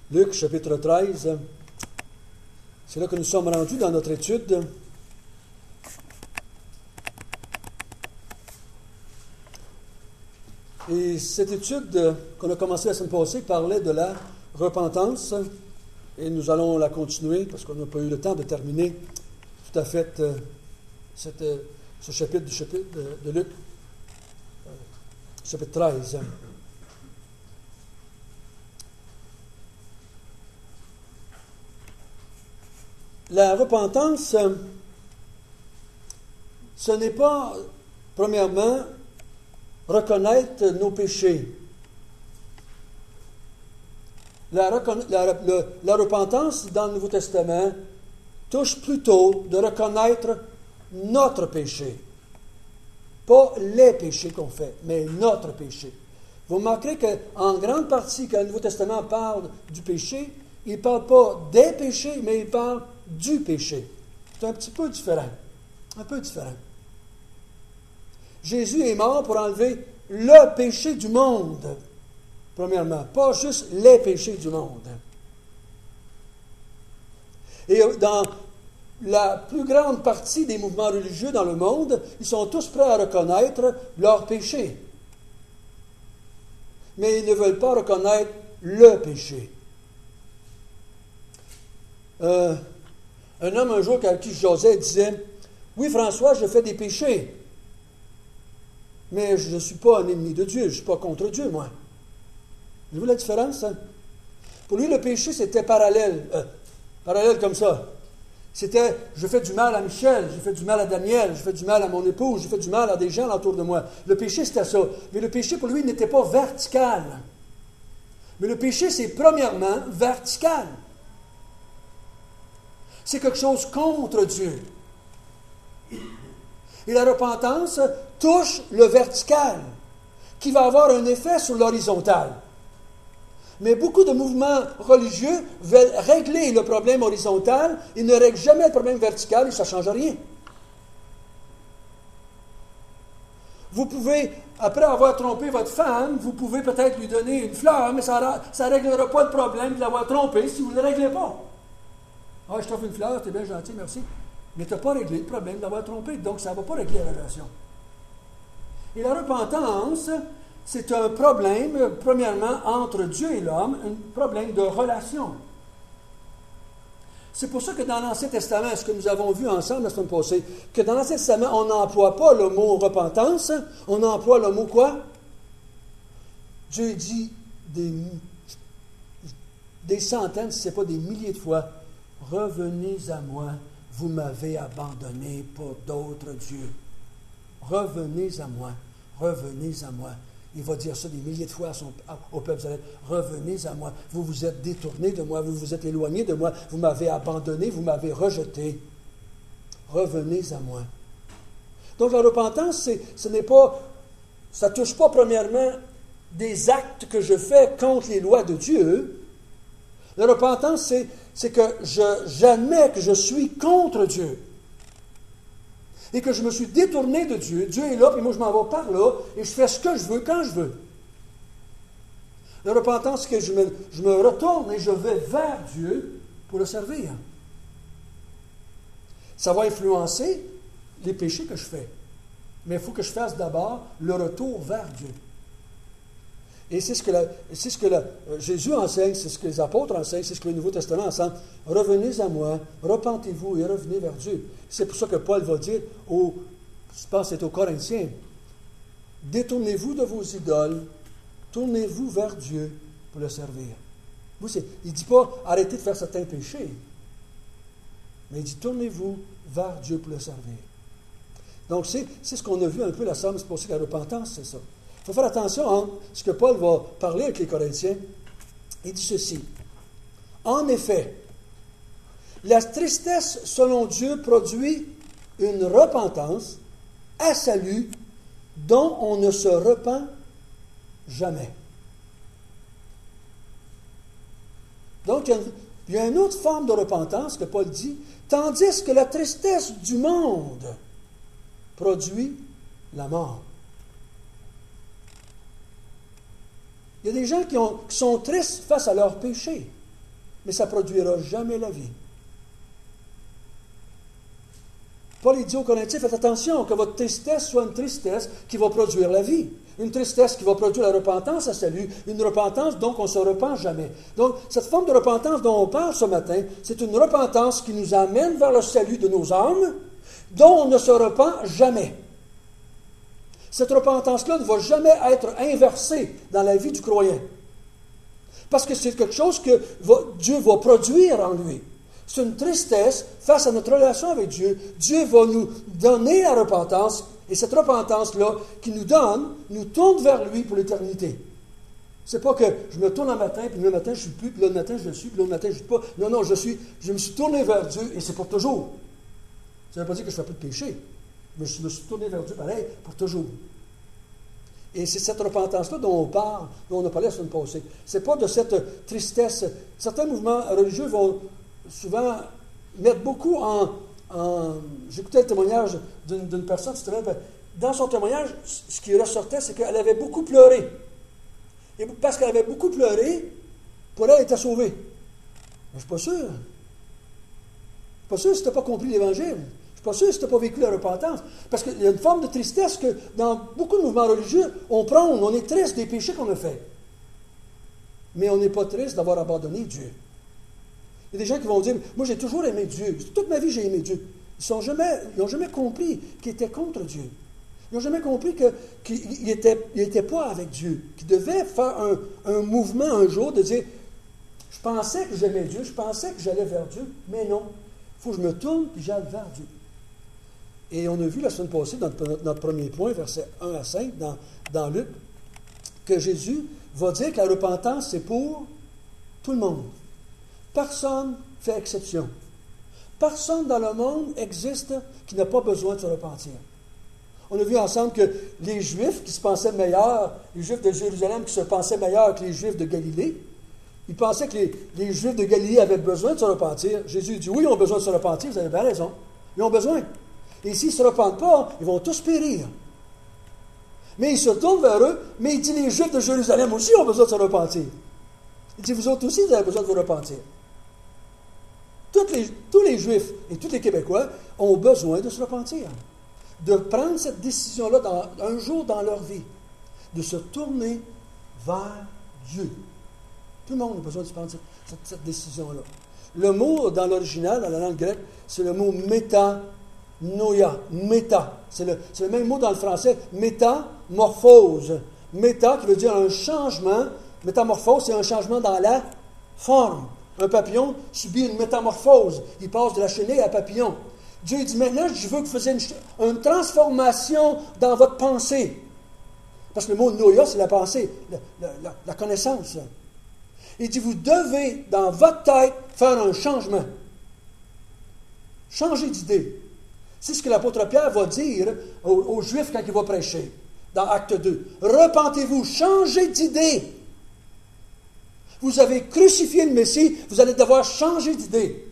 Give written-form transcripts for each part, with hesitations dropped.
Luc, chapitre 13. C'est là que nous sommes rendus dans notre étude. Et cette étude qu'on a commencée la semaine passée parlait de la repentance. Et nous allons la continuer parce qu'on n'a pas eu le temps de terminer tout à fait ce chapitre de Luc, chapitre 13. La repentance, ce n'est pas, premièrement, reconnaître nos péchés. La repentance dans le Nouveau Testament touche plutôt de reconnaître notre péché. Pas les péchés qu'on fait, mais notre péché. Vous remarquerez qu'en grande partie, quand le Nouveau Testament parle du péché, il ne parle pas des péchés, mais il parle du péché. C'est un petit peu différent. Un peu différent. Jésus est mort pour enlever le péché du monde, premièrement. Pas juste les péchés du monde. Et dans la plus grande partie des mouvements religieux dans le monde, ils sont tous prêts à reconnaître leurs péchés. Mais ils ne veulent pas reconnaître le péché. Un homme un jour avec qui je jasais disait « Oui, François, je fais des péchés, mais je ne suis pas un ennemi de Dieu, je ne suis pas contre Dieu, moi. » Vous voyez la différence? Hein? Pour lui, le péché, c'était parallèle comme ça. C'était « Je fais du mal à Michel, je fais du mal à Daniel, je fais du mal à mon épouse, je fais du mal à des gens autour de moi. » Le péché, c'était ça. Mais le péché, pour lui, n'était pas vertical. Mais le péché, c'est premièrement vertical. C'est quelque chose contre Dieu. Et la repentance touche le vertical, qui va avoir un effet sur l'horizontal. Mais beaucoup de mouvements religieux veulent régler le problème horizontal, ils ne règlent jamais le problème vertical et ça ne change rien. Vous pouvez, après avoir trompé votre femme, vous pouvez peut-être lui donner une fleur, mais ça ne réglera pas le problème de l'avoir trompé si vous ne le réglez pas. « Ah, je t'offre une fleur, tu es bien gentil, merci. » Mais tu n'as pas réglé le problème d'avoir trompé, donc ça ne va pas régler la relation. Et la repentance, c'est un problème, premièrement, entre Dieu et l'homme, un problème de relation. C'est pour ça que dans l'Ancien Testament, ce que nous avons vu ensemble la semaine passée, que dans l'Ancien Testament, on n'emploie pas le mot repentance, on emploie le mot quoi? Dieu dit des centaines, si ce n'est pas des milliers de fois, « Revenez à moi, vous m'avez abandonné pour d'autres dieux. Revenez à moi, revenez à moi. » Il va dire ça des milliers de fois au peuple d'Israël. « Revenez à moi, vous vous êtes détournés de moi, vous vous êtes éloignés de moi, vous m'avez abandonné, vous m'avez rejeté. Revenez à moi. » Donc la repentance, ça ne touche pas premièrement des actes que je fais contre les lois de Dieu. La repentance, c'est que j'admets que je suis contre Dieu et que je me suis détourné de Dieu. Dieu est là, puis moi je m'en vais par là et je fais ce que je veux quand je veux. La repentance, c'est que je me retourne et je vais vers Dieu pour le servir. Ça va influencer les péchés que je fais. Mais il faut que je fasse d'abord le retour vers Dieu. Et c'est ce que Jésus enseigne, c'est ce que les apôtres enseignent, c'est ce que le Nouveau Testament enseigne. Revenez à moi, repentez-vous et revenez vers Dieu. C'est pour ça que Paul va dire, je pense que c'est aux Corinthiens, détournez-vous de vos idoles, tournez-vous vers Dieu pour le servir. Il ne dit pas arrêtez de faire certains péchés, mais il dit tournez-vous vers Dieu pour le servir. Donc c'est ce qu'on a vu un peu la somme, c'est pour ça que la repentance, c'est ça. Il faut faire attention à ce que Paul va parler avec les Corinthiens. Il dit ceci. En effet, la tristesse selon Dieu produit une repentance à salut dont on ne se repent jamais. Donc, il y a une autre forme de repentance que Paul dit, tandis que la tristesse du monde produit la mort. Il y a des gens qui sont tristes face à leur péché. mais ça ne produira jamais la vie. Paul dit aux Corinthiens, faites attention que votre tristesse soit une tristesse qui va produire la vie. Une tristesse qui va produire la repentance à salut, une repentance dont on ne se repent jamais. Donc, cette forme de repentance dont on parle ce matin, c'est une repentance qui nous amène vers le salut de nos âmes, dont on ne se repent jamais. Cette repentance-là ne va jamais être inversée dans la vie du croyant. Parce que c'est quelque chose que Dieu va produire en lui. C'est une tristesse face à notre relation avec Dieu. Dieu va nous donner la repentance, et cette repentance-là qui nous donne, nous tourne vers lui pour l'éternité. C'est pas que je me tourne un matin, puis le matin je ne suis plus, puis l'autre matin je le suis, puis l'autre matin je ne suis pas. Non, non, je me suis tourné vers Dieu, et c'est pour toujours. Ça ne veut pas dire que je ne fais plus de péché, mais je me suis tourné vers Dieu pareil, pour toujours. Et c'est cette repentance-là dont on parle, dont on a parlé la semaine passée. Ce n'est pas de cette tristesse. Certains mouvements religieux vont souvent mettre beaucoup en j'écoutais le témoignage d'une personne, dans son témoignage, ce qui ressortait, c'est qu'elle avait beaucoup pleuré. Et parce qu'elle avait beaucoup pleuré, pour elle, elle était sauvée. Mais je ne suis pas sûr. Je ne suis pas sûr si tu n'as pas compris l'Évangile. Je ne suis pas sûr si tu n'as pas vécu la repentance. Parce qu'il y a une forme de tristesse que dans beaucoup de mouvements religieux, on est triste des péchés qu'on a faits. Mais on n'est pas triste d'avoir abandonné Dieu. Il y a des gens qui vont dire, moi j'ai toujours aimé Dieu, toute ma vie j'ai aimé Dieu. Ils n'ont jamais compris qu'ils étaient contre Dieu. Ils n'ont jamais compris qu'ils n'étaient pas avec Dieu, qu'ils devaient faire un mouvement un jour de dire, je pensais que j'aimais Dieu, je pensais que j'allais vers Dieu, mais non, il faut que je me tourne et j'aille vers Dieu. Et on a vu la semaine passée, dans notre premier point, versets 1 à 5, dans Luc, que Jésus va dire que la repentance, c'est pour tout le monde. Personne ne fait exception. Personne dans le monde existe qui n'a pas besoin de se repentir. On a vu ensemble que les Juifs qui se pensaient meilleurs, les Juifs de Jérusalem qui se pensaient meilleurs que les Juifs de Galilée, ils pensaient que les Juifs de Galilée avaient besoin de se repentir. Jésus dit, oui, ils ont besoin de se repentir, vous avez bien raison. Ils ont besoin. Et s'ils ne se repentent pas, ils vont tous périr. Mais il se tourne vers eux, mais il dit, les Juifs de Jérusalem aussi ont besoin de se repentir. Il dit, vous autres aussi, vous avez besoin de vous repentir. Tous les Juifs et tous les Québécois ont besoin de se repentir, de prendre cette décision-là un jour dans leur vie, de se tourner vers Dieu. Tout le monde a besoin de prendre cette décision-là. Le mot dans l'original, dans la langue grecque, c'est le mot métanoia, méta. C'est le même mot dans le français, métamorphose. Méta qui veut dire un changement. Métamorphose, c'est un changement dans la forme. Un papillon subit une métamorphose. Il passe de la chenille à papillon. Dieu dit maintenant, je veux que vous fassiez une transformation dans votre pensée. Parce que le mot noia, c'est la pensée, la connaissance. Il dit, vous devez, dans votre tête, faire un changement. Changer d'idée. C'est ce que l'apôtre Pierre va dire aux Juifs quand il va prêcher, dans Acte 2. Repentez-vous, changez d'idée. Vous avez crucifié le Messie, vous allez devoir changer d'idée.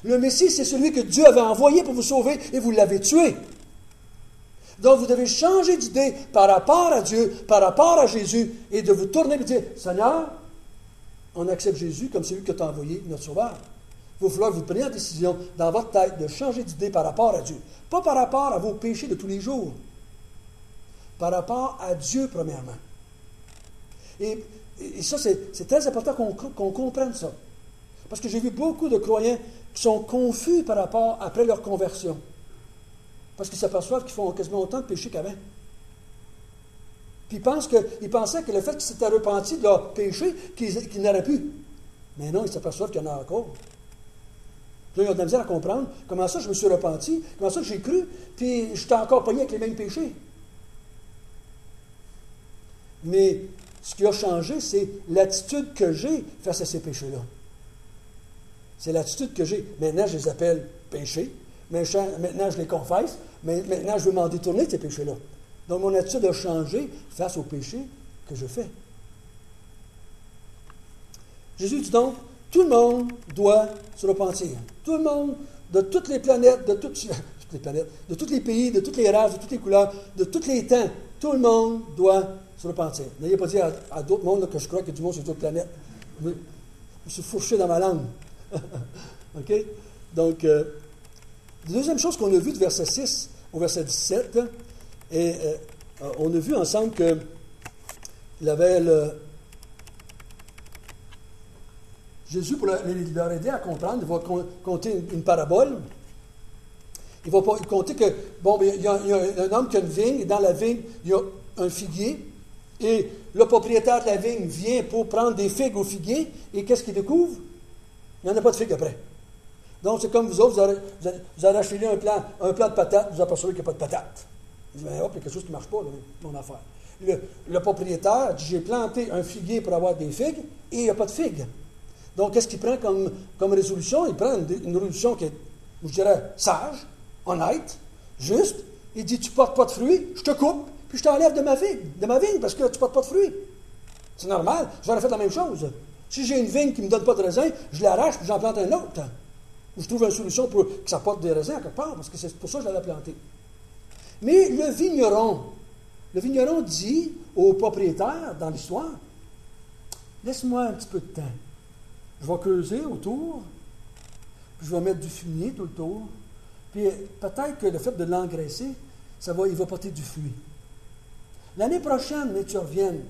Le Messie, c'est celui que Dieu avait envoyé pour vous sauver et vous l'avez tué. Donc, vous devez changer d'idée par rapport à Dieu, par rapport à Jésus, et de vous tourner et dire, Seigneur, on accepte Jésus comme celui que tu as envoyé, notre Sauveur. Il va falloir que vous preniez la décision dans votre tête de changer d'idée par rapport à Dieu. Pas par rapport à vos péchés de tous les jours. Par rapport à Dieu, premièrement. Et ça, c'est très important qu'on comprenne ça. Parce que j'ai vu beaucoup de croyants qui sont confus par rapport après leur conversion. Parce qu'ils s'aperçoivent qu'ils font quasiment autant de péchés qu'avant. Puis ils pensaient que le fait qu'ils s'étaient repentis de leur péché, qu'ils n'auraient plus. Mais non, ils s'aperçoivent qu'il y en a encore. Puis là, ils ont de la misère à comprendre comment ça je me suis repenti, comment ça j'ai cru, puis j'étais encore pogné avec les mêmes péchés. Mais ce qui a changé, c'est l'attitude que j'ai face à ces péchés-là. C'est l'attitude que j'ai. Maintenant, je les appelle péchés. Maintenant, je les confesse. Mais maintenant, je veux m'en détourner de ces péchés-là. Donc, mon attitude a changé face aux péchés que je fais. Jésus dit donc, tout le monde doit se repentir. Tout le monde, de toutes les planètes, de tous les pays, de toutes les races, de toutes les couleurs, de tous les temps, tout le monde doit se repentir. N'ayez pas dit à d'autres mondes que je crois que du monde sur d'autres planètes. me suis fourché dans ma langue. OK? Donc, la deuxième chose qu'on a vue du verset 6 au verset 17, on a vu ensemble qu'il avait Jésus, pour leur aider à comprendre, il va compter une parabole. Il va compter que, il y a un homme qui a une vigne, et dans la vigne, il y a un figuier, et le propriétaire de la vigne vient pour prendre des figues au figuier, et qu'est-ce qu'il découvre? Il n'y en a pas de figues après. Donc, c'est comme vous autres, vous allez acheter un plant de patates, vous apercevez qu'il n'y a pas de patates. Vous dites, hop, il y a quelque chose qui ne marche pas, là, mon affaire. Le propriétaire dit, j'ai planté un figuier pour avoir des figues, et il n'y a pas de figues. Donc, qu'est-ce qu'il prend comme résolution? Il prend une résolution qui est, je dirais, sage, honnête, juste. Il dit, tu ne portes pas de fruits, je te coupe, puis je t'enlève de ma vigne, parce que tu ne portes pas de fruits. C'est normal, j'aurais fait la même chose. Si j'ai une vigne qui ne me donne pas de raisin, je l'arrache, puis j'en plante un autre. Ou je trouve une solution pour que ça porte des raisins à quelque part, parce que c'est pour ça que je l'avais planté. Mais le vigneron dit au propriétaire, dans l'histoire, laisse-moi un petit peu de temps. Je vais creuser autour, puis je vais mettre du fumier tout le tour, puis peut-être que le fait de l'engraisser, il va porter du fruit. L'année prochaine, mais tu reviennes.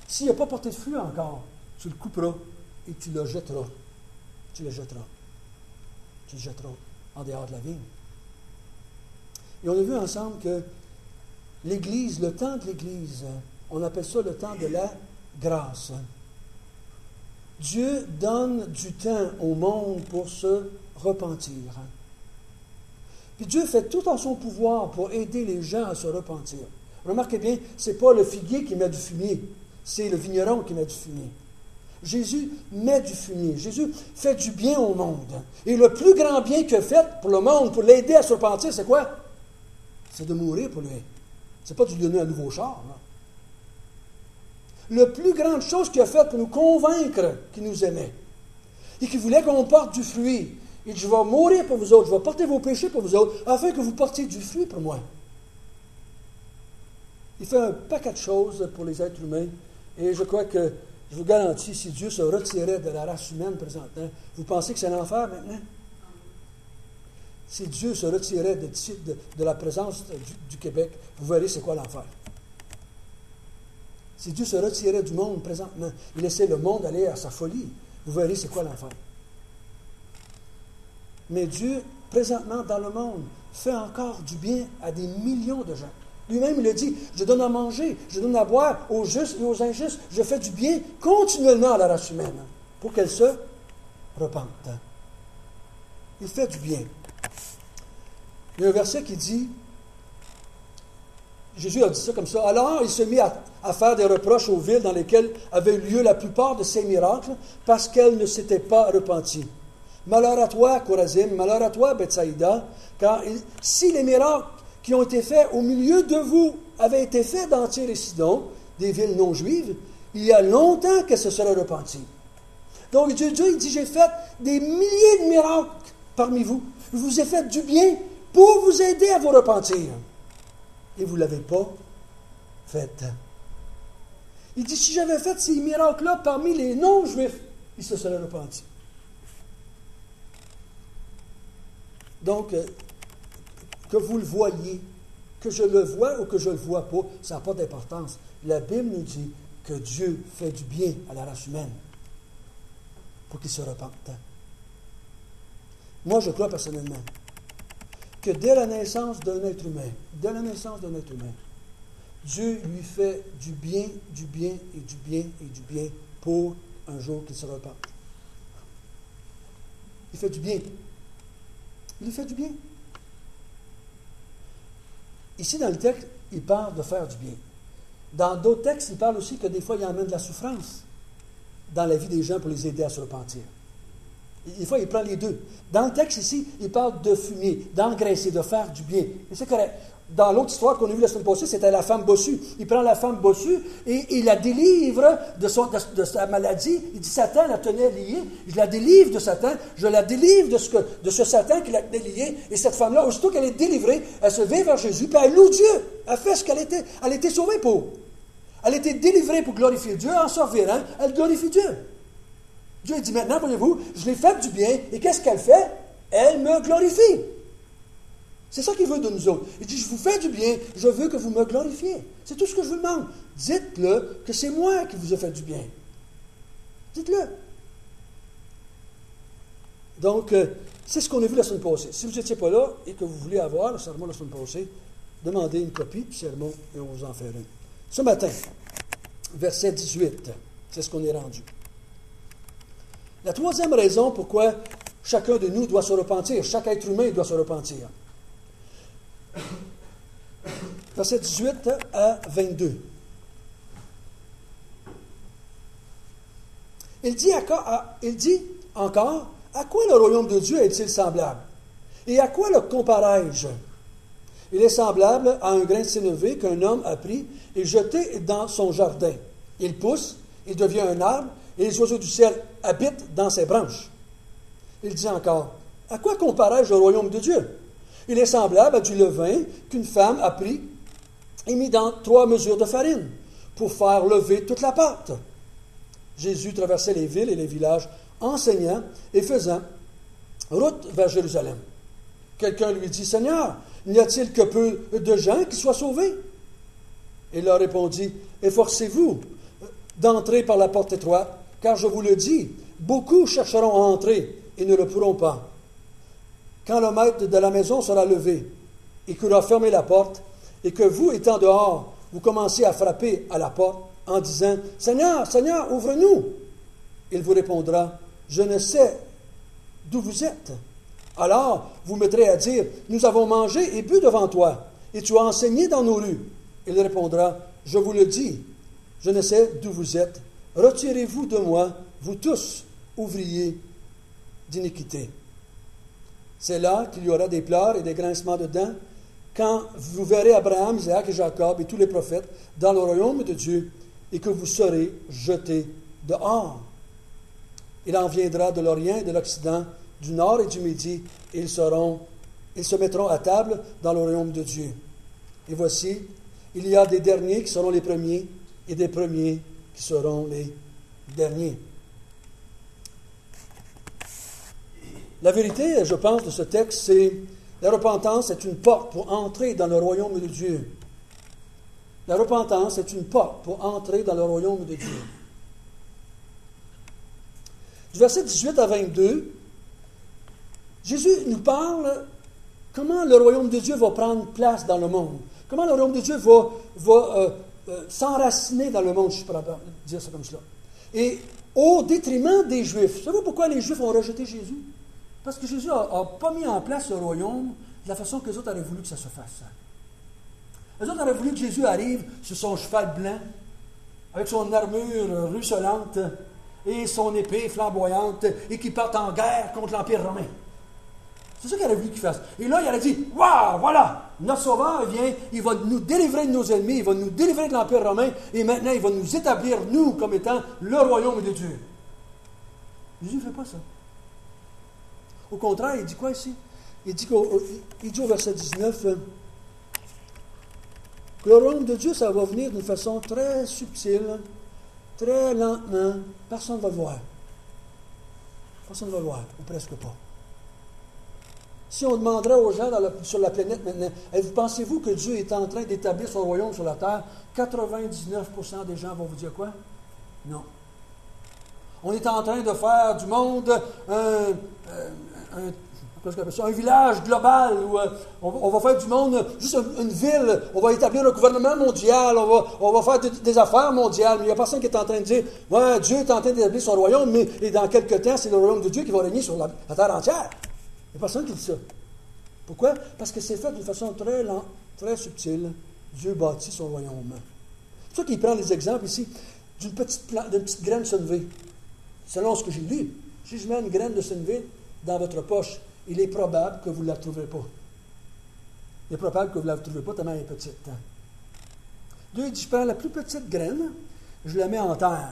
S'il n'a pas porté de fruit encore, tu le couperas et tu le jetteras. Tu le jetteras. Tu le jetteras en dehors de la vigne. Et on a vu ensemble que l'Église, le temps de l'Église, on appelle ça le temps de la grâce. Dieu donne du temps au monde pour se repentir. Puis Dieu fait tout en son pouvoir pour aider les gens à se repentir. Remarquez bien, ce n'est pas le figuier qui met du fumier, c'est le vigneron qui met du fumier. Jésus met du fumier. Jésus fait du bien au monde. Et le plus grand bien qu'il a fait pour le monde, pour l'aider à se repentir, c'est quoi? C'est de mourir pour lui. Ce n'est pas de lui donner un nouveau char. Là. Le plus grande chose qu'il a faite pour nous convaincre qu'il nous aimait et qu'il voulait qu'on porte du fruit. Il dit, je vais mourir pour vous autres, je vais porter vos péchés pour vous autres, afin que vous portiez du fruit pour moi. Il fait un paquet de choses pour les êtres humains, et je crois que, je vous garantis, si Dieu se retirait de la race humaine présentement, vous pensez que c'est l'enfer maintenant? Si Dieu se retirait de la présence du Québec, vous verrez c'est quoi l'enfer. Si Dieu se retirait du monde présentement et laissait le monde aller à sa folie, vous verrez c'est quoi l'enfer. Mais Dieu, présentement dans le monde, fait encore du bien à des millions de gens. Lui-même, il a dit, je donne à manger, je donne à boire aux justes et aux injustes. Je fais du bien continuellement à la race humaine pour qu'elle se repente. Il fait du bien. Il y a un verset qui dit, Jésus a dit ça comme ça, alors il se mit à faire des reproches aux villes dans lesquelles avaient eu lieu la plupart de ces miracles parce qu'elles ne s'étaient pas repenties. Malheur à toi, Chorazim, malheur à toi, Bethsaïda, car si les miracles qui ont été faits au milieu de vous avaient été faits dans Tyr et Sidon, des villes non juives, il y a longtemps qu'elles se seraient repenties. Donc Dieu il dit, j'ai fait des milliers de miracles parmi vous. Je vous ai fait du bien pour vous aider à vous repentir. Et vous ne l'avez pas fait. Il dit, si j'avais fait ces miracles-là parmi les non-juifs, ils se seraient repentis. Donc, que vous le voyez, que je le vois ou que je ne le vois pas, ça n'a pas d'importance. La Bible nous dit que Dieu fait du bien à la race humaine pour qu'il se repente. Moi, je crois personnellement que dès la naissance d'un être humain, Dieu lui fait du bien et du bien pour un jour qu'il se repente. Il fait du bien. Il lui fait du bien. Ici, dans le texte, il parle de faire du bien. Dans d'autres textes, il parle aussi que des fois, il emmène de la souffrance dans la vie des gens pour les aider à se repentir. Des fois, il prend les deux. Dans le texte ici, il parle de fumier, d'engraisser, de faire du bien. Et c'est correct. Dans l'autre histoire qu'on a vue la semaine passée, c'était la femme bossue. Il prend la femme bossue et il la délivre de sa maladie. Il dit, Satan la tenait liée. Je la délivre de Satan. Je la délivre de ce Satan qui la tenait liée. Et cette femme-là, aussitôt qu'elle est délivrée, elle se vient vers Jésus, puis elle loue Dieu. Elle fait ce qu'elle était. Elle était sauvée pour. Elle était délivrée pour glorifier Dieu. En se revirant, elle glorifie Dieu. Dieu dit maintenant, voyez-vous, je l'ai fait du bien, et qu'est-ce qu'elle fait? Elle me glorifie. C'est ça qu'il veut de nous autres. Il dit, je vous fais du bien, je veux que vous me glorifiez. C'est tout ce que je vous demande. Dites-le que c'est moi qui vous ai fait du bien. Dites-le. Donc, c'est ce qu'on a vu la semaine passée. Si vous n'étiez pas là et que vous voulez avoir le sermon la semaine passée, demandez une copie du sermon et on vous en fera une. Ce matin, verset 18, c'est ce qu'on est rendu. La troisième raison pourquoi chacun de nous doit se repentir, chaque être humain doit se repentir. Verset 18 à 22. Il dit encore, à quoi le royaume de Dieu est-il semblable? Et à quoi le comparais-je? Il est semblable à un grain de sénévé qu'un homme a pris et jeté dans son jardin. Il pousse, il devient un arbre, et les oiseaux du ciel habitent dans ses branches. Il dit encore, à quoi comparais-je le royaume de Dieu? Il est semblable à du levain qu'une femme a pris et mis dans 3 mesures de farine pour faire lever toute la pâte. Jésus traversait les villes et les villages, enseignant et faisant route vers Jérusalem. Quelqu'un lui dit, Seigneur, n'y a-t-il que peu de gens qui soient sauvés? Il leur répondit, efforcez-vous d'entrer par la porte étroite, car je vous le dis, beaucoup chercheront à entrer et ne le pourront pas. Quand le maître de la maison sera levé et qu'il aura fermé la porte, et que vous, étant dehors, vous commencez à frapper à la porte en disant, Seigneur, Seigneur, ouvre-nous. Il vous répondra, je ne sais d'où vous êtes. Alors, vous mettrez à dire, nous avons mangé et bu devant toi, et tu as enseigné dans nos rues. Il répondra, je vous le dis, je ne sais d'où vous êtes. Retirez-vous de moi, vous tous, ouvriers d'iniquité. C'est là qu'il y aura des pleurs et des grincements de dents, quand vous verrez Abraham, Isaac et Jacob et tous les prophètes dans le royaume de Dieu, et que vous serez jetés dehors. Il en viendra de l'Orient et de l'Occident, du Nord et du Midi, et ils se mettront à table dans le royaume de Dieu. Et voici, il y a des derniers qui seront les premiers, et des premiers qui seront les derniers. La vérité, je pense, de ce texte, c'est la repentance est une porte pour entrer dans le royaume de Dieu. La repentance est une porte pour entrer dans le royaume de Dieu. Du verset 18 à 22, Jésus nous parle comment le royaume de Dieu va prendre place dans le monde. Comment le royaume de Dieu va s'enraciner dans le monde, si je peux dire ça comme cela. Et au détriment des Juifs. Savez-vous pourquoi les Juifs ont rejeté Jésus? Parce que Jésus n'a pas mis en place le royaume de la façon que les autres auraient voulu que ça se fasse. Les autres auraient voulu que Jésus arrive sur son cheval blanc, avec son armure ruisselante et son épée flamboyante, et qu'il parte en guerre contre l'Empire romain. C'est ça qu'il aurait voulu qu'il fasse. Et là, il aurait dit, waouh, voilà, notre Sauveur vient, il va nous délivrer de nos ennemis, il va nous délivrer de l'Empire romain, et maintenant, il va nous établir, nous, comme étant le royaume de Dieu. Jésus ne fait pas ça. Au contraire, il dit quoi ici? Il dit au verset 19 que le royaume de Dieu, ça va venir d'une façon très subtile, très lentement. Personne ne va le voir. Personne ne va le voir, ou presque pas. Si on demanderait aux gens sur la planète maintenant, pensez-vous que Dieu est en train d'établir son royaume sur la terre? 99% des gens vont vous dire quoi? Non. On est en train de faire du monde un village global où on va faire du monde juste une ville, on va établir un gouvernement mondial, on va faire des affaires mondiales, mais il n'y a personne qui est en train de dire ouais, Dieu est en train d'établir son royaume, et dans quelques temps, c'est le royaume de Dieu qui va régner sur la terre entière. Il n'y a personne qui dit ça. Pourquoi? Parce que c'est fait d'une façon très lente, très subtile. Dieu bâtit son royaume. C'est pour ça qu'il prend les exemples ici d'une petite graine de sénévé. Selon ce que j'ai lu, si je mets une graine de sénévé dans votre poche, il est probable que vous ne la trouverez pas. Il est probable que vous ne la trouverez pas tellement elle est petite. Dieu dit, je prends la plus petite graine, je la mets en terre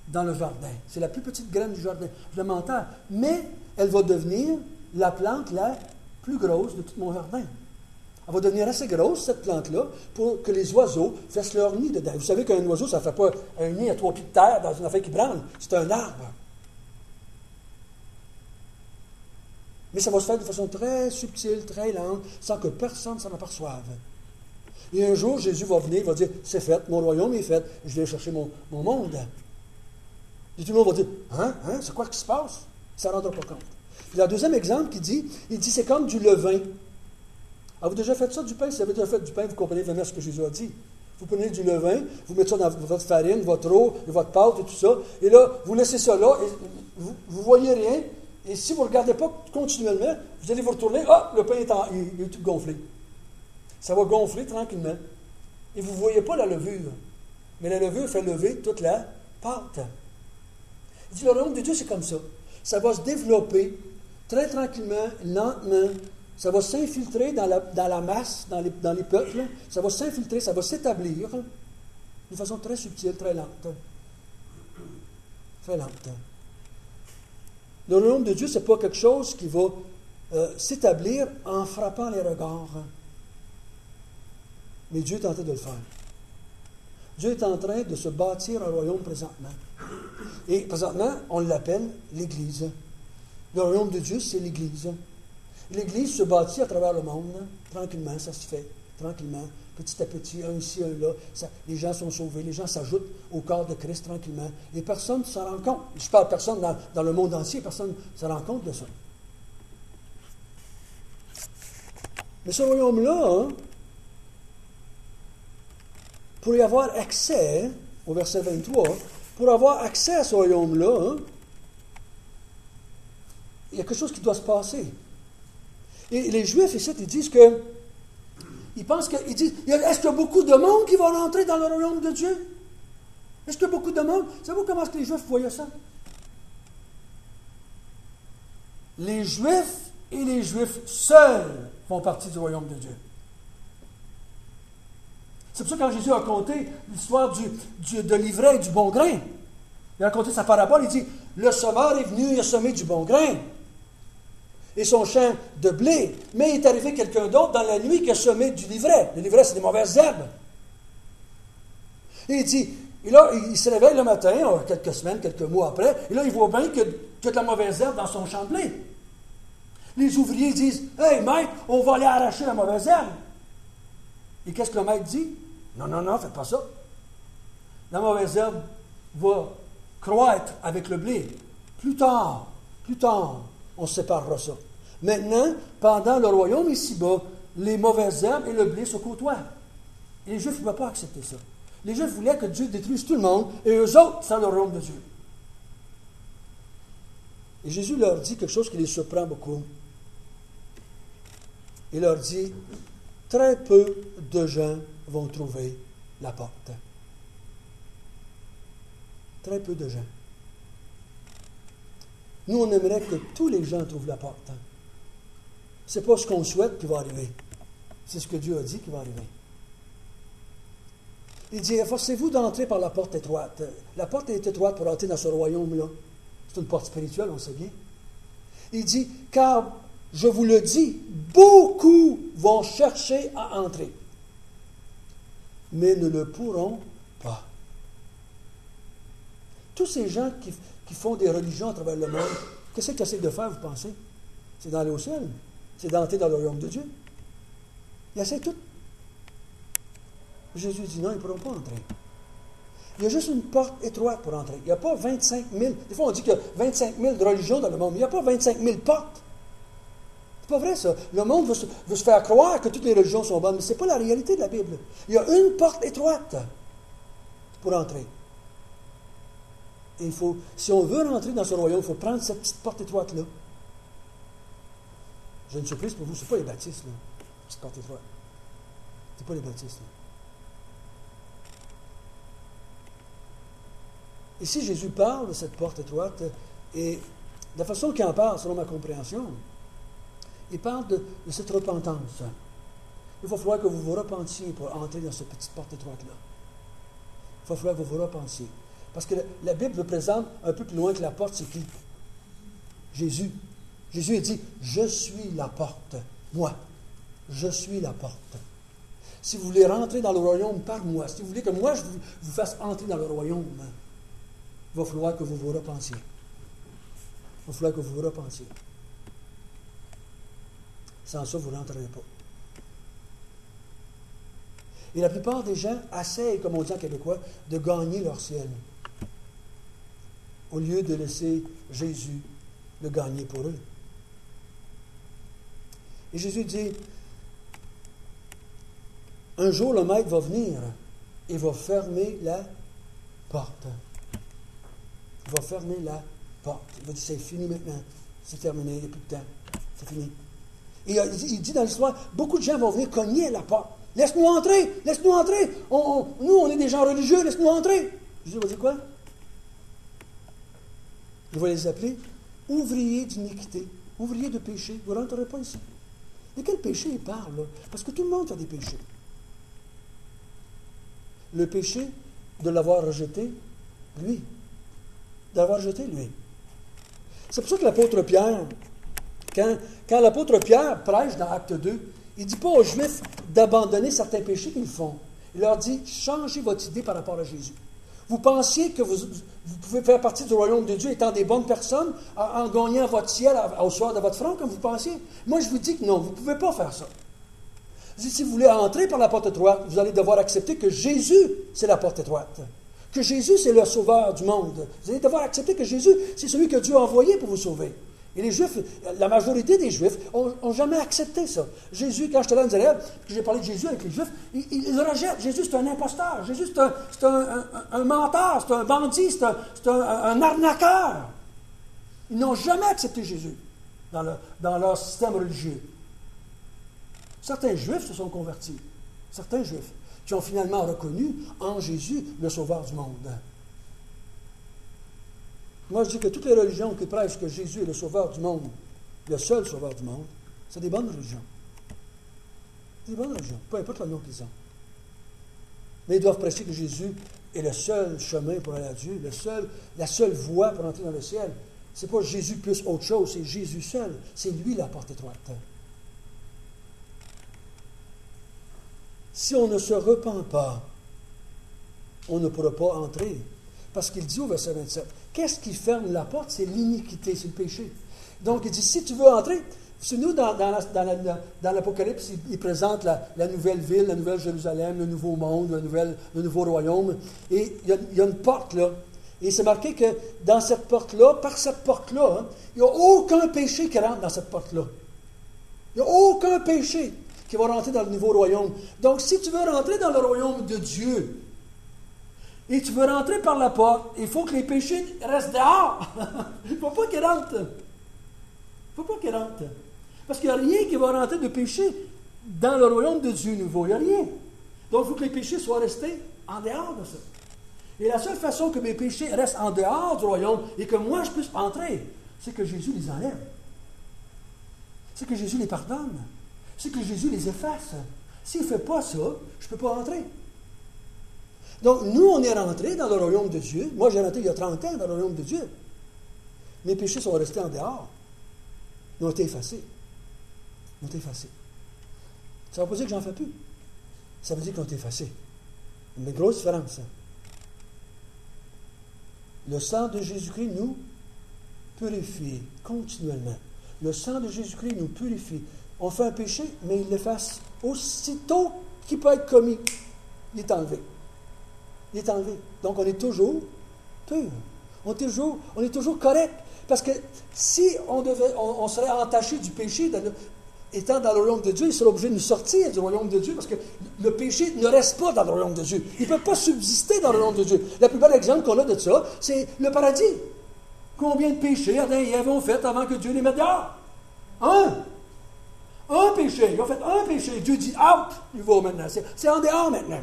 dans le jardin. C'est la plus petite graine du jardin. Je la mets en terre, mais elle va devenir la plante la plus grosse de tout mon jardin. Elle va devenir assez grosse, cette plante-là, pour que les oiseaux fassent leur nid dedans. Vous savez qu'un oiseau, ça ne fait pas un nid à 3 pieds de terre dans une affaire qui branle. C'est un arbre. Mais ça va se faire de façon très subtile, très lente, sans que personne s'en aperçoive. Et un jour, Jésus va venir, il va dire, c'est fait, mon royaume est fait, je vais chercher mon monde. Et tout le monde va dire, c'est quoi qui se passe? Ça ne rendra pas compte. Puis le deuxième exemple il dit, c'est comme du levain. Avez-vous déjà fait ça, du pain? Si vous avez déjà fait du pain, vous comprenez vraiment ce que Jésus a dit. Vous prenez du levain, vous mettez ça dans votre farine, votre eau, votre pâte et tout ça, et là, vous laissez ça là, et vous ne voyez rien, et si vous ne regardez pas continuellement, vous allez vous retourner, le pain il est tout gonflé. Ça va gonfler tranquillement. Et vous ne voyez pas la levure. Mais la levure fait lever toute la pâte. Il dit, le royaume de Dieu, c'est comme ça. Ça va se développer très tranquillement, lentement. Ça va s'infiltrer dans la masse, dans les peuples. Ça va s'infiltrer, ça va s'établir de façon très subtile, très lente. Très lente. Le royaume de Dieu, ce n'est pas quelque chose qui va s'établir en frappant les regards. Mais Dieu est en train de le faire. Dieu est en train de se bâtir un royaume présentement. Et présentement, on l'appelle l'Église. Le royaume de Dieu, c'est l'Église. L'Église se bâtit à travers le monde. Tranquillement, ça se fait. Tranquillement, petit à petit, un ici, un là. Les gens sont sauvés, les gens s'ajoutent au corps de Christ tranquillement. Et personne ne s'en rend compte. Je parle personne dans le monde entier, personne ne se rend compte de ça. Mais ce royaume-là, pour y avoir accès, au verset 23, pour avoir accès à ce royaume-là, il y a quelque chose qui doit se passer. Et les Juifs, ici, ils disent que, ils pensent qu'ils disent, est-ce qu'il y a beaucoup de monde qui va rentrer dans le royaume de Dieu? Est-ce qu'il y a beaucoup de monde? Savez-vous comment est-ce que les Juifs voyaient ça? Les Juifs et les Juifs seuls font partie du royaume de Dieu. C'est pour ça que quand Jésus a conté l'histoire de l'ivraie et du bon grain, il a raconté sa parabole, il dit, le semeur est venu, il a semé du bon grain et son champ de blé, mais il est arrivé quelqu'un d'autre dans la nuit qui a semé du livret. Le livret, c'est des mauvaises herbes. Et il dit, et là, il se réveille le matin, quelques semaines, quelques mois après, et là, il voit bien qu'il y a de la mauvaise herbe dans son champ de blé. Les ouvriers disent, hey, maître, on va aller arracher la mauvaise herbe. Et qu'est-ce que le maître dit? Non, faites pas ça. La mauvaise herbe va croître avec le blé. Plus tard, on séparera ça. Maintenant, pendant le royaume ici-bas, les mauvaises herbes et le blé se côtoient. Et les Juifs ne pouvaient pas accepter ça. Les Juifs voulaient que Dieu détruise tout le monde, et eux autres, c'est le royaume de Dieu. Et Jésus leur dit quelque chose qui les surprend beaucoup. Il leur dit, très peu de gens vont trouver la porte. Très peu de gens. Nous, on aimerait que tous les gens trouvent la porte. Ce n'est pas ce qu'on souhaite qui va arriver. C'est ce que Dieu a dit qui va arriver. Il dit, efforcez-vous d'entrer par la porte étroite. La porte est étroite pour entrer dans ce royaume-là. C'est une porte spirituelle, on sait bien. Il dit, car, je vous le dis, beaucoup vont chercher à entrer, mais ne le pourront pas. Tous ces gens qui font des religions à travers le monde, qu'est-ce qu'ils essaient de faire, vous pensez? C'est d'aller au ciel. C'est d'entrer dans le royaume de Dieu. Ils essaient tout. Jésus dit non, ils ne pourront pas entrer. Il y a juste une porte étroite pour entrer. Il n'y a pas 25 000. Des fois, on dit qu'il y a 25 000 de religions dans le monde, mais il n'y a pas 25 000 portes. C'est pas vrai, ça. Le monde veut se faire croire que toutes les religions sont bonnes, mais ce n'est pas la réalité de la Bible. Il y a une porte étroite pour entrer. Et si on veut rentrer dans ce royaume, il faut prendre cette petite porte étroite-là. J'ai une surprise pour vous, ce n'est pas les baptistes, là. Petite porte étroite. Ce n'est pas les baptistes, là. Ici, Jésus parle de cette porte étroite, et de la façon qu'il en parle, selon ma compréhension, il parle de cette repentance. Il va falloir que vous vous repentiez pour entrer dans cette petite porte étroite-là. Il va falloir que vous vous repentiez. Parce que la Bible le présente un peu plus loin que la porte, c'est qui? Jésus. Jésus a dit, je suis la porte. Moi, je suis la porte. Si vous voulez rentrer dans le royaume par moi, si vous voulez que moi je vous fasse entrer dans le royaume, il va falloir que vous vous repentiez. Il va falloir que vous vous repentiez. Sans ça, vous ne rentrerez pas. Et la plupart des gens essayent, comme on dit en québécois, de gagner leur ciel, au lieu de laisser Jésus le gagner pour eux. Et Jésus dit, un jour le maître va venir et va fermer la porte. Il va fermer la porte. Il va dire, c'est fini maintenant, c'est terminé, il n'y a plus de temps, c'est fini. Et il dit dans l'histoire, beaucoup de gens vont venir cogner à la porte. Laisse-nous entrer, laisse-nous entrer. Nous, on est des gens religieux, laisse-nous entrer. Jésus va dire quoi? Il va les appeler ouvriers d'iniquité, ouvriers de péché. Vous ne rentrerez pas ici. De quel péché il parle, là? Parce que tout le monde fait des péchés. Le péché de l'avoir rejeté, lui. De l'avoir rejeté, lui. C'est pour ça que l'apôtre Pierre, quand l'apôtre Pierre prêche dans Acte 2, il ne dit pas aux Juifs d'abandonner certains péchés qu'ils font. Il leur dit, changez votre idée par rapport à Jésus. Vous pensiez que vous pouvez faire partie du royaume de Dieu étant des bonnes personnes, en gagnant votre ciel au soir de votre front, comme vous pensiez? Moi, je vous dis que non, vous ne pouvez pas faire ça. Si vous voulez entrer par la porte étroite, vous allez devoir accepter que Jésus, c'est la porte étroite. Que Jésus, c'est le sauveur du monde. Vous allez devoir accepter que Jésus, c'est celui que Dieu a envoyé pour vous sauver. Et les Juifs, la majorité des Juifs, n'ont jamais accepté ça. Jésus, quand j'étais là en Israël, j'ai parlé de Jésus avec les Juifs, ils le rejettent. Jésus, c'est un imposteur. Jésus, c'est un menteur, c'est un bandit, c'est un arnaqueur. Ils n'ont jamais accepté Jésus dans leur système religieux. Certains Juifs se sont convertis. Certains Juifs qui ont finalement reconnu en Jésus le Sauveur du monde. Moi, je dis que toutes les religions qui prêchent que Jésus est le Sauveur du monde, le seul Sauveur du monde, c'est des bonnes religions. Des bonnes religions, peu importe le nom qu'ils ont. Mais ils doivent prêcher que Jésus est le seul chemin pour aller à Dieu, la seule voie pour entrer dans le ciel. Ce n'est pas Jésus plus autre chose, c'est Jésus seul. C'est lui la porte étroite. Si on ne se repent pas, on ne pourra pas entrer. Parce qu'il dit au verset 27, qu'est-ce qui ferme la porte? C'est l'iniquité, c'est le péché. Donc il dit, si tu veux entrer, c'est nous dans l'Apocalypse, il présente la nouvelle ville, la nouvelle Jérusalem, le nouveau monde, le nouveau royaume. Et il y a une porte là. Et c'est marqué que dans cette porte-là, par cette porte-là, hein, il n'y a aucun péché qui rentre dans cette porte-là. Il n'y a aucun péché qui va rentrer dans le nouveau royaume. Donc si tu veux rentrer dans le royaume de Dieu, et tu veux rentrer par la porte, il faut que les péchés restent dehors. Il ne faut pas qu'ils rentrent. Il ne faut pas qu'ils rentrent. Parce qu'il n'y a rien qui va rentrer de péché dans le royaume de Dieu nouveau. Il n'y a rien. Donc il faut que les péchés soient restés en dehors de ça. Et la seule façon que mes péchés restent en dehors du royaume et que moi je puisse entrer, c'est que Jésus les enlève. C'est que Jésus les pardonne. C'est que Jésus les efface. S'il ne fait pas ça, je ne peux pas entrer. Donc, nous, on est rentrés dans le royaume de Dieu. Moi, j'ai rentré il y a 30 ans dans le royaume de Dieu. Mes péchés sont restés en dehors. Ils ont été effacés. Ils ont été effacés. Ça ne veut pas dire que j'en fais plus. Ça veut dire qu'ils ont été effacés. Une grosse différence. Le sang de Jésus-Christ nous purifie continuellement. Le sang de Jésus-Christ nous purifie. On fait un péché, mais il l'efface aussitôt qu'il peut être commis. Il est enlevé. Il est enlevé. Donc, on est toujours pur. On est toujours correct. Parce que si on serait entaché du péché, étant dans le royaume de Dieu, il serait obligé de nous sortir du royaume de Dieu, parce que le péché ne reste pas dans le royaume de Dieu. Il ne peut pas subsister dans le royaume de Dieu. Le plus bel exemple qu'on a de ça, c'est le paradis. Combien de péchés Adam et Ève ont fait avant que Dieu les mette dehors? Un péché. Ils ont fait un péché. Dieu dit out, il va maintenant. C'est en dehors maintenant.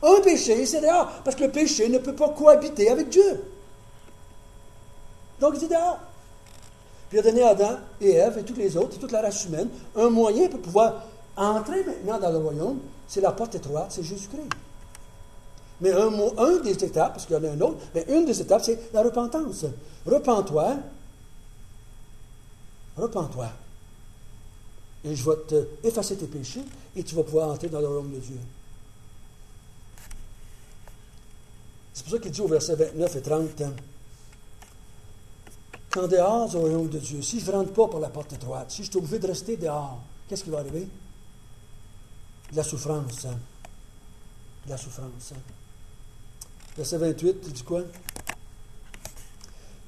Un péché, c'est dehors. Parce que le péché ne peut pas cohabiter avec Dieu. Donc, il dit dehors. Puis il a donné à Adam et Ève et tous les autres, et toute la race humaine, un moyen pour pouvoir entrer maintenant dans le royaume. C'est la porte étroite, c'est Jésus-Christ. Mais un des étapes, parce qu'il y en a un autre, mais une des étapes, c'est la repentance. Repends-toi. Repends-toi. Et je vais te effacer tes péchés, et tu vas pouvoir entrer dans le royaume de Dieu. C'est pour ça qu'il dit au verset 29 et 30, qu'en dehors du royaume de Dieu, si je ne rentre pas par la porte étroite, si je suis obligé de rester dehors, qu'est-ce qui va arriver? De la souffrance. Hein? De la souffrance. Hein? Verset 28, il dit quoi?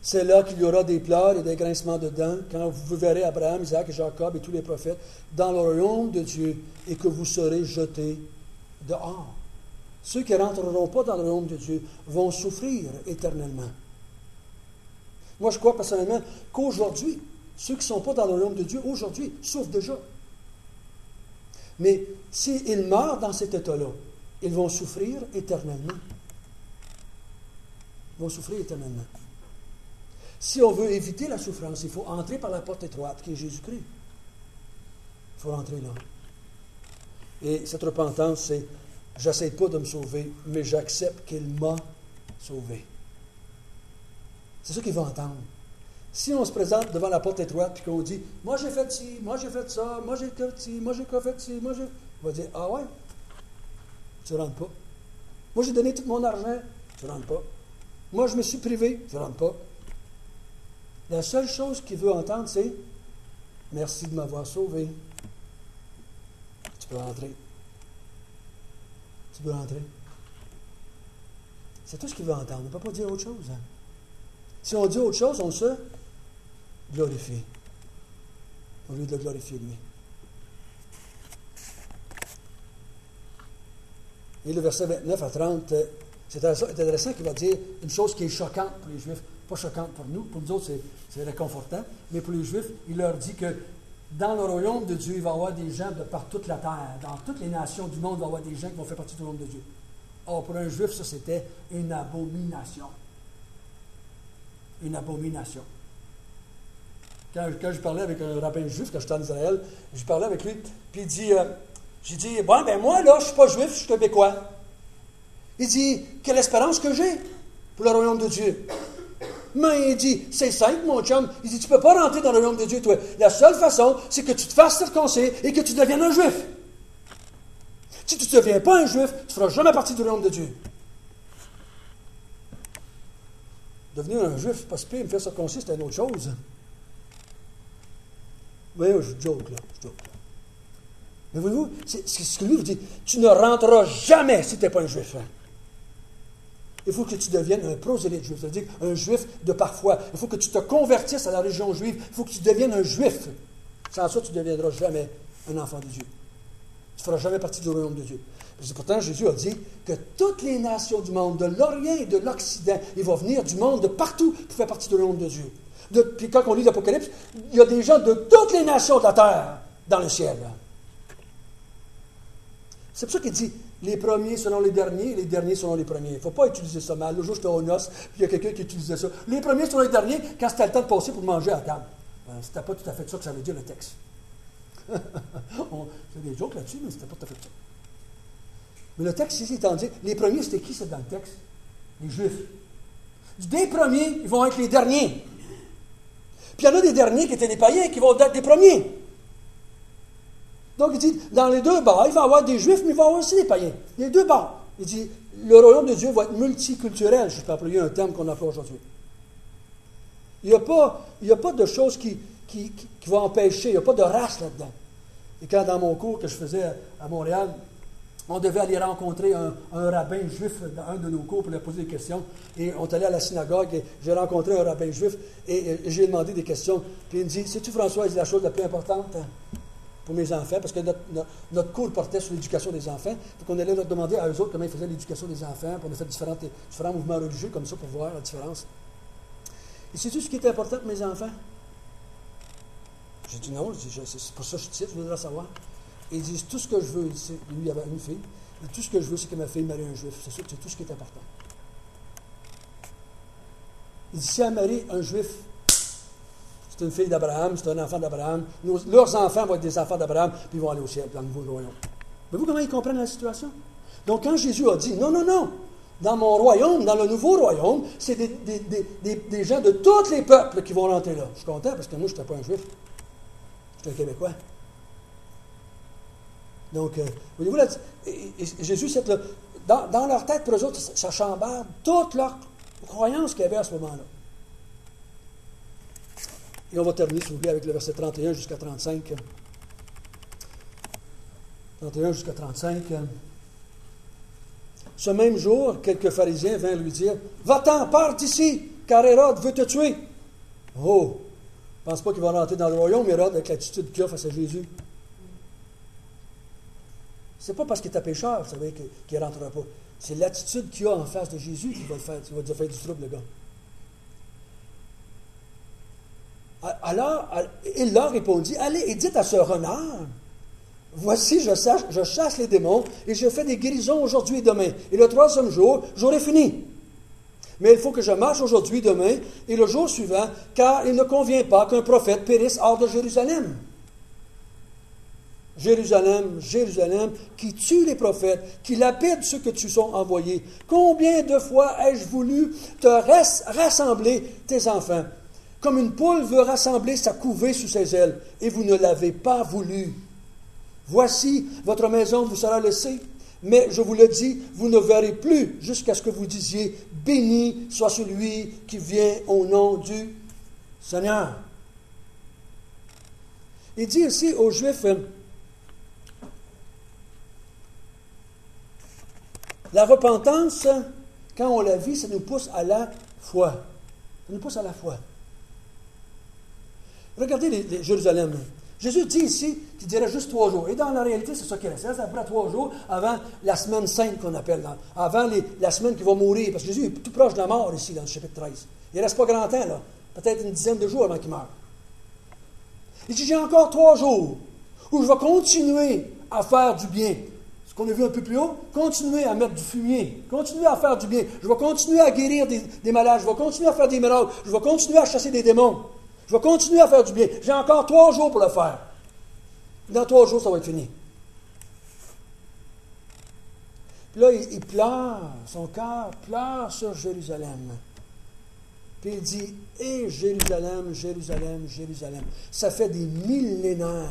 C'est là qu'il y aura des pleurs et des grincements de dents, quand vous verrez Abraham, Isaac et Jacob et tous les prophètes dans le royaume de Dieu, et que vous serez jetés dehors. Ceux qui ne rentreront pas dans le royaume de Dieu vont souffrir éternellement. Moi, je crois personnellement qu'aujourd'hui, ceux qui ne sont pas dans le royaume de Dieu, aujourd'hui, souffrent déjà. Mais s'ils meurent dans cet état-là, ils vont souffrir éternellement. Ils vont souffrir éternellement. Si on veut éviter la souffrance, il faut entrer par la porte étroite qui est Jésus-Christ. Il faut rentrer là. Et cette repentance, c'est « j'essaie pas de me sauver, mais j'accepte qu'il m'a sauvé ». C'est ça qu'il veut entendre. Si on se présente devant la porte étroite et qu'on dit « moi j'ai fait ci, moi j'ai fait ça, moi j'ai fait ci, moi j'ai fait ci, moi j'ai... » On va dire « ah ouais, tu ne rentres pas. Moi j'ai donné tout mon argent, tu ne rentres pas. Moi je me suis privé, tu ne rentres pas. » La seule chose qu'il veut entendre, c'est « merci de m'avoir sauvé. » Tu peux rentrer. Tu peux rentrer. C'est tout ce qu'il veut entendre. On ne peut pas dire autre chose. Hein? Si on dit autre chose, on se glorifie. Au lieu de le glorifier, lui. Et le verset 29 à 30, c'est intéressant qu'il va dire une chose qui est choquante pour les Juifs. Pas choquante pour nous autres, c'est réconfortant, mais pour les Juifs, il leur dit que dans le royaume de Dieu, il va y avoir des gens de par toute la terre, dans toutes les nations du monde, il va y avoir des gens qui vont faire partie du royaume de Dieu. Or, pour un Juif, ça, c'était une abomination. Une abomination. Quand je parlais avec un rabbin juif, quand j'étais en Israël, je parlais avec lui, puis il dit, j'ai dit, bon, ben moi, là, je ne suis pas juif, je suis québécois. Il dit, quelle espérance que j'ai pour le royaume de Dieu? Mais il dit, c'est simple, mon chum. Il dit, tu ne peux pas rentrer dans le royaume de Dieu, toi. La seule façon, c'est que tu te fasses circoncire et que tu deviennes un juif. Si tu ne deviens pas un juif, tu ne feras jamais partie du royaume de Dieu. Devenir un juif, pas si pire, me faire circoncire, c'est une autre chose. Oui, je joke, là. Mais voyez-vous, c'est ce que lui vous dit. Tu ne rentreras jamais si tu n'es pas un juif. Hein? Il faut que tu deviennes un prosélyte juif, c'est-à-dire un juif de par foi. Il faut que tu te convertisses à la religion juive. Il faut que tu deviennes un juif. Sans ça, tu ne deviendras jamais un enfant de Dieu. Tu ne feras jamais partie du royaume de Dieu. Pourtant, Jésus a dit que toutes les nations du monde, de l'Orient et de l'Occident, il va venir du monde de partout pour faire partie du royaume de Dieu. Puis quand on lit l'Apocalypse, il y a des gens de toutes les nations de la terre dans le ciel. C'est pour ça qu'il dit les premiers seront les derniers et les derniers seront les premiers. Il ne faut pas utiliser ça mal. Le jour, j'étais au noces, puis il y a quelqu'un qui utilisait ça. Les premiers seront les derniers quand c'était le temps de passer pour manger à table. Ben, c'était pas tout à fait ça que ça veut dire le texte. C'est des jokes là-dessus, mais c'était pas tout à fait ça. Mais le texte ici étant dit, les premiers, c'était qui ça dans le texte? Les Juifs. Des premiers, ils vont être les derniers. Puis il y en a des derniers qui étaient des païens qui vont être des premiers. Donc il dit, dans les deux bords, il va y avoir des Juifs, mais il va y avoir aussi des païens. Les deux bords. Il dit, le royaume de Dieu va être multiculturel, je peux employer un terme qu'on emploie aujourd'hui. Il n'y a pas de choses qui vont empêcher, il n'y a pas de race là-dedans. Et quand dans mon cours que je faisais à Montréal, on devait aller rencontrer un rabbin juif dans un de nos cours pour lui poser des questions. Et on est allé à la synagogue et j'ai rencontré un rabbin juif et j'ai demandé des questions. Puis il me dit, sais-tu François, c'est la chose la plus importante pour mes enfants, parce que notre cours portait sur l'éducation des enfants. Donc on allait leur demander à eux autres comment ils faisaient l'éducation des enfants. Puis on a fait différents mouvements religieux comme ça pour voir la différence. Et sais-tu ce qui est important pour mes enfants? J'ai dit non, c'est pour ça que je suis ici, je voudrais savoir. Et ils disent, tout ce que je veux, lui, il y avait une fille, et tout ce que je veux, c'est que ma fille marie un juif. C'est sûr que c'est tout ce qui est important. Il dit, si elle marie un juif, c'est une fille d'Abraham, c'est un enfant d'Abraham, leurs enfants vont être des enfants d'Abraham, puis ils vont aller au ciel, dans le nouveau royaume. Voyez-vous comment ils comprennent la situation? Donc quand Jésus a dit, non, dans mon royaume, dans le nouveau royaume, c'est des gens de tous les peuples qui vont rentrer là. Je suis content, parce que moi, je n'étais pas un juif. J'étais un Québécois. Donc, voyez-vous, là, Jésus, dans leur tête, pour eux autres, ça chambarde toute leur croyance qu'il y avait à ce moment-là. Et on va terminer, s'il vous plaît, avec le verset 31 jusqu'à 35. 31 jusqu'à 35. Ce même jour, quelques pharisiens vinrent lui dire, « Va-t'en, pars d'ici, car Hérode veut te tuer. » Oh! Je ne pense pas qu'il va rentrer dans le royaume, Hérode, avec l'attitude qu'il a face à Jésus. C'est pas parce qu'il est pécheur, vous savez, qu'il ne rentrera pas. C'est l'attitude qu'il a en face de Jésus qui va faire du trouble, le gars. Alors, il leur répondit, « Allez et dites à ce renard, voici, je chasse les démons et je fais des guérisons aujourd'hui et demain. Et le troisième jour, j'aurai fini. Mais il faut que je marche aujourd'hui, demain et le jour suivant, car il ne convient pas qu'un prophète périsse hors de Jérusalem. Jérusalem, Jérusalem, qui tue les prophètes, qui lapide ceux que tu sont envoyés. Combien de fois ai-je voulu te rassembler tes enfants, comme une poule veut rassembler sa couvée sous ses ailes, et vous ne l'avez pas voulu. Voici, votre maison vous sera laissée, mais je vous le dis, vous ne verrez plus jusqu'à ce que vous disiez, béni soit celui qui vient au nom du Seigneur. Il dit ici aux Juifs, la repentance, quand on la vit, ça nous pousse à la foi. Ça nous pousse à la foi. Regardez les Jérusalem. Jésus dit ici qu'il dirait juste 3 jours. Et dans la réalité, c'est ça qu'il reste. C'est après 3 jours, avant la semaine sainte qu'on appelle. Avant la semaine qui va mourir. Parce que Jésus est tout proche de la mort ici, dans le chapitre 13. Il ne reste pas grand temps, là. Peut-être une dizaine de jours avant qu'il meure. Il dit, j'ai encore 3 jours où je vais continuer à faire du bien. Ce qu'on a vu un peu plus haut, continuer à mettre du fumier, continuer à faire du bien. Je vais continuer à guérir des malades, je vais continuer à faire des miracles, je vais continuer à chasser des démons. Je vais continuer à faire du bien. J'ai encore 3 jours pour le faire. Dans 3 jours, ça va être fini. Puis là, il pleure, son cœur pleure sur Jérusalem. Puis il dit, « Et Jérusalem, Jérusalem, Jérusalem. » Ça fait des millénaires.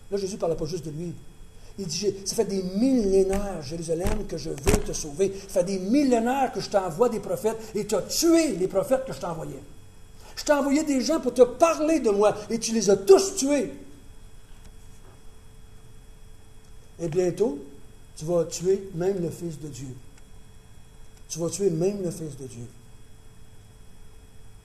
Là, Jésus ne parlait pas juste de lui. Il dit, ça fait des millénaires, Jérusalem, que je veux te sauver. Ça fait des millénaires que je t'envoie des prophètes et tu as tué les prophètes que je t'envoyais. Je t'ai envoyé des gens pour te parler de moi et tu les as tous tués. Et bientôt, tu vas tuer même le Fils de Dieu. Tu vas tuer même le Fils de Dieu.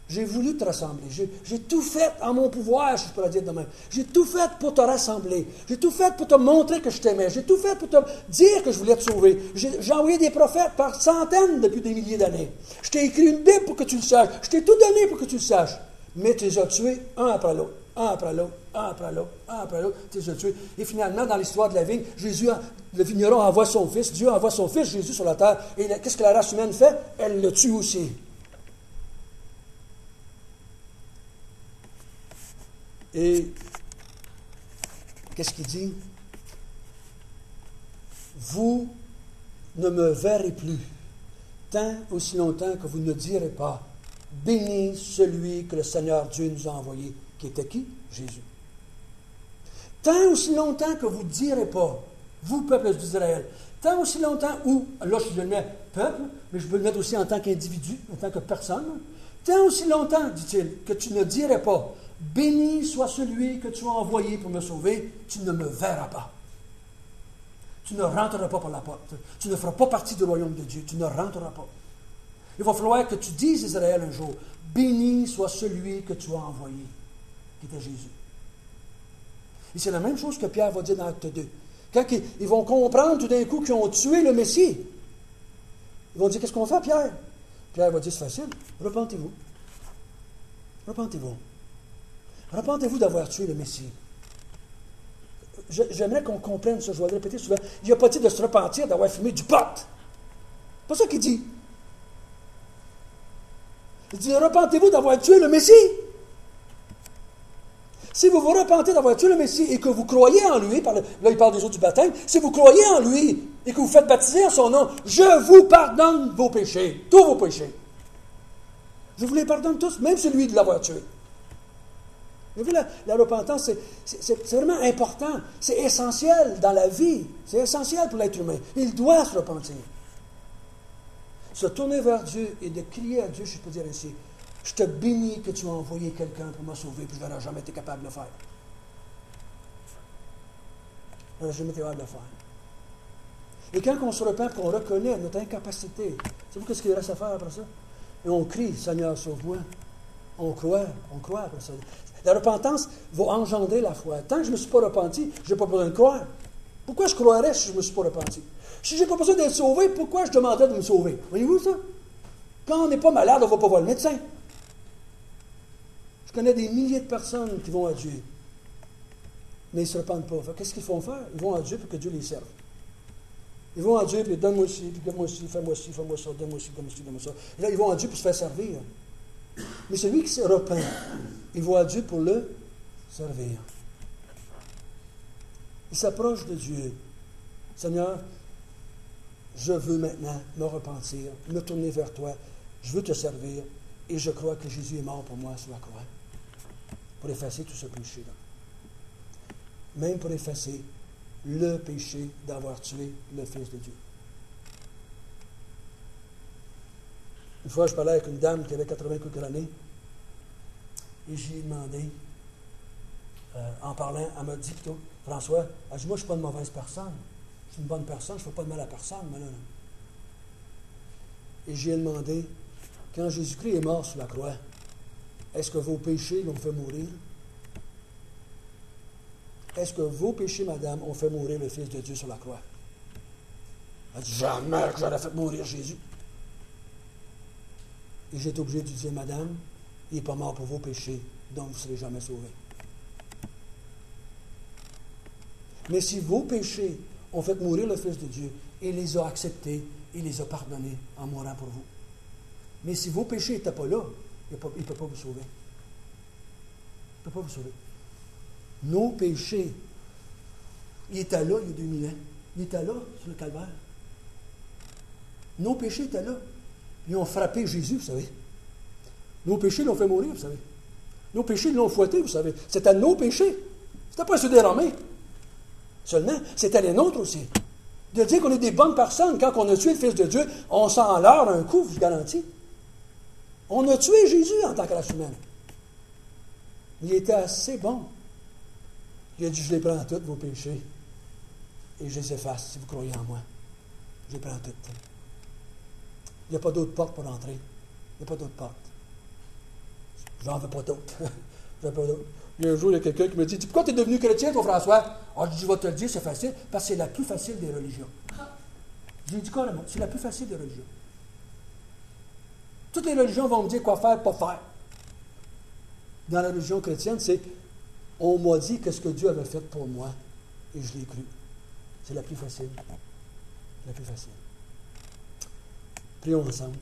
J'ai voulu te rassembler. J'ai tout fait en mon pouvoir, si je peux le dire de même. J'ai tout fait pour te rassembler. J'ai tout fait pour te montrer que je t'aimais. J'ai tout fait pour te dire que je voulais te sauver. J'ai envoyé des prophètes par centaines depuis des milliers d'années. Je t'ai écrit une Bible pour que tu le saches. Je t'ai tout donné pour que tu le saches. Mais tu les as tués un après l'autre. Un après l'autre, un après l'autre, un après l'autre. Tu les as tués. Et finalement, dans l'histoire de la vigne, le vigneron envoie son fils. Dieu envoie son fils, Jésus, sur la terre. Et qu'est-ce que la race humaine fait? Elle le tue aussi. Et qu'est-ce qu'il dit? Vous ne me verrez plus, tant aussi longtemps que vous ne direz pas, béni celui que le Seigneur Dieu nous a envoyé. Qui était qui? Jésus. Tant aussi longtemps que vous ne direz pas, vous, peuple d'Israël, tant aussi longtemps où, là je le mets peuple, mais je peux le mettre aussi en tant qu'individu, en tant que personne, tant aussi longtemps, dit-il, que tu ne dirais pas, béni soit celui que tu as envoyé pour me sauver, tu ne me verras pas. Tu ne rentreras pas par la porte. Tu ne feras pas partie du royaume de Dieu. Tu ne rentreras pas. Il va falloir que tu dises, Israël, un jour, béni soit celui que tu as envoyé, qui était Jésus. Et c'est la même chose que Pierre va dire dans Acte 2. Quand ils vont comprendre tout d'un coup qu'ils ont tué le Messie, ils vont dire, qu'est-ce qu'on fait, Pierre? Pierre va dire, c'est facile, repentez-vous. Repentez-vous. Repentez-vous d'avoir tué le Messie. J'aimerais qu'on comprenne ça, je vais le répéter souvent. Il n'a pas dit de se repentir d'avoir fumé du pot. C'est pas ça qu'il dit. Il dit, repentez-vous d'avoir tué le Messie. Si vous vous repentez d'avoir tué le Messie et que vous croyez en lui, là il parle des eaux du baptême, si vous croyez en lui et que vous faites baptiser en son nom, je vous pardonne vos péchés, tous vos péchés. Je vous les pardonne tous, même celui de l'avoir tué. Vous voyez, la repentance, c'est vraiment important. C'est essentiel dans la vie. C'est essentiel pour l'être humain. Il doit se repentir. Se tourner vers Dieu et de crier à Dieu, je peux dire ainsi, Je te bénis que tu as envoyé quelqu'un pour me sauver, puis je n'aurais jamais été capable de le faire. Je n'aurais jamais été capable de le faire. Et quand on se repent, qu'on reconnaît notre incapacité, savez-vous qu'est-ce qu'il reste à faire après ça? Et on crie, Seigneur, sauve-moi. On croit après ça. La repentance va engendrer la foi. Tant que je ne me suis pas repenti, je n'ai pas besoin de croire. Pourquoi je croirais si je ne me suis pas repenti? Si je n'ai pas besoin d'être sauvé, pourquoi je demanderais de me sauver? Voyez-vous ça? Quand on n'est pas malade, on ne va pas voir le médecin. Je connais des milliers de personnes qui vont à Dieu, mais ils ne se repentent pas. Qu'est-ce qu'ils font faire? Ils vont à Dieu pour que Dieu les serve. Ils vont à Dieu, puis donne-moi ci, puis donne-moi ci, fais-moi ci, fais-moi ça, donne-moi ci, donne-moi ci, donne-moi ça. Et là, ils vont à Dieu pour se faire servir. Mais celui qui se repent, il va à Dieu pour le servir. Il s'approche de Dieu. Seigneur, je veux maintenant me repentir, me tourner vers toi. Je veux te servir et je crois que Jésus est mort pour moi sur la croix pour effacer tout ce péché-là. Même pour effacer le péché d'avoir tué le Fils de Dieu. Une fois, je parlais avec une dame qui avait 80 quelques années et j'ai demandé, en parlant, elle m'a dit plutôt, François, elle dit, moi, je ne suis pas une mauvaise personne. Je suis une bonne personne, je ne fais pas de mal à personne. Mais là. Et j'ai demandé, quand Jésus-Christ est mort sur la croix, est-ce que vos péchés l'ont fait mourir? Est-ce que vos péchés, madame, ont fait mourir le Fils de Dieu sur la croix? Elle dit, jamais que j'aurais fait mourir Jésus. Et j'ai été obligé de lui dire, madame, il n'est pas mort pour vos péchés, donc vous ne serez jamais sauvés. Mais si vos péchés ont fait mourir le Fils de Dieu, il les a acceptés, il les a pardonnés en mourant pour vous. Mais si vos péchés n'étaient pas là, il ne peut pas vous sauver. Il ne peut pas vous sauver. Nos péchés, il était là il y a 2000 ans. Il était là sur le calvaire. Nos péchés étaient là. Ils ont frappé Jésus, vous savez. Nos péchés l'ont fait mourir, vous savez. Nos péchés l'ont fouetté, vous savez. C'était nos péchés. C'était pas ceux des Romains. Seulement, c'était les nôtres aussi. De dire qu'on est des bonnes personnes, quand on a tué le Fils de Dieu, on s'en leurre un coup, je vous garantis. On a tué Jésus en tant que race humaine. Il était assez bon. Il a dit, je les prends toutes, vos péchés, et je les efface, si vous croyez en moi. Je les prends toutes. Il n'y a pas d'autre porte pour entrer. Il n'y a pas d'autre porte. J'en veux pas d'autres. J'en veux pas d'autres. Il y a un jour, il y a quelqu'un qui me dit, pourquoi tu es devenu chrétien, toi, François? Ah, je vais te le dire, c'est facile, parce que c'est la plus facile des religions. Je lui ai dit carrément, c'est la plus facile des religions. Toutes les religions vont me dire quoi faire, pas faire. Dans la religion chrétienne, c'est on m'a dit qu'est-ce que Dieu avait fait pour moi et je l'ai cru. C'est la plus facile. La plus facile. Prions ensemble.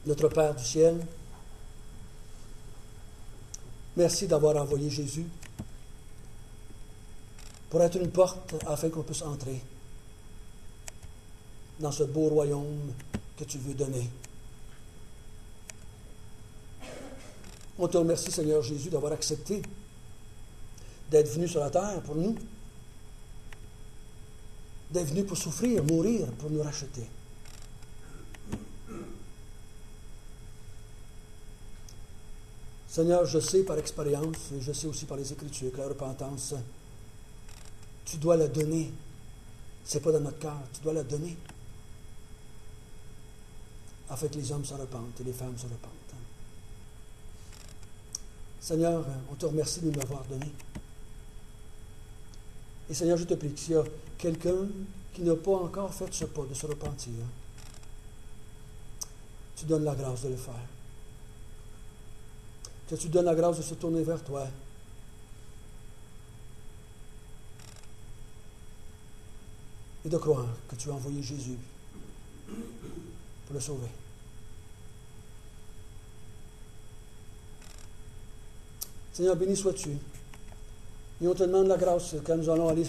Notre Père du ciel, merci d'avoir envoyé Jésus pour être une porte afin qu'on puisse entrer dans ce beau royaume que tu veux donner. On te remercie, Seigneur Jésus, d'avoir accepté d'être venu sur la terre pour nous, d'être venu pour souffrir, mourir, pour nous racheter. Seigneur, je sais par expérience, et je sais aussi par les Écritures, que la repentance, tu dois la donner. Ce n'est pas dans notre cœur, tu dois la donner. Afin que les hommes se repentent et les femmes se repentent. Seigneur, on te remercie de nous l'avoir donné. Et Seigneur, je te prie que s'il y a quelqu'un qui n'a pas encore fait ce pas de se repentir, tu donnes la grâce de le faire. Que tu donnes la grâce de se tourner vers toi. Et de croire que tu as envoyé Jésus pour le sauver. Seigneur, béni sois-tu. Et on te demande la grâce quand nous allons aller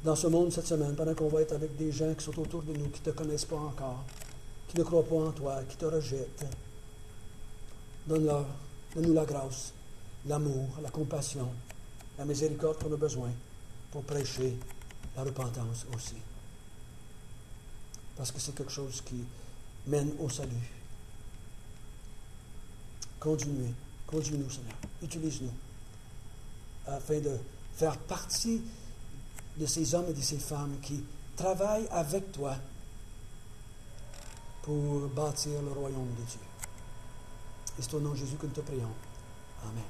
dans ce monde cette semaine, pendant qu'on va être avec des gens qui sont autour de nous, qui ne te connaissent pas encore, qui ne croient pas en toi, qui te rejettent. Donne-nous la grâce, l'amour, la compassion, la miséricorde qu'on a besoin pour prêcher la repentance aussi. Parce que c'est quelque chose qui mène au salut. Conduis-nous, Seigneur. Utilise-nous afin de faire partie de ces hommes et de ces femmes qui travaillent avec toi pour bâtir le royaume de Dieu. Et c'est au nom de Jésus que nous te prions. Amen.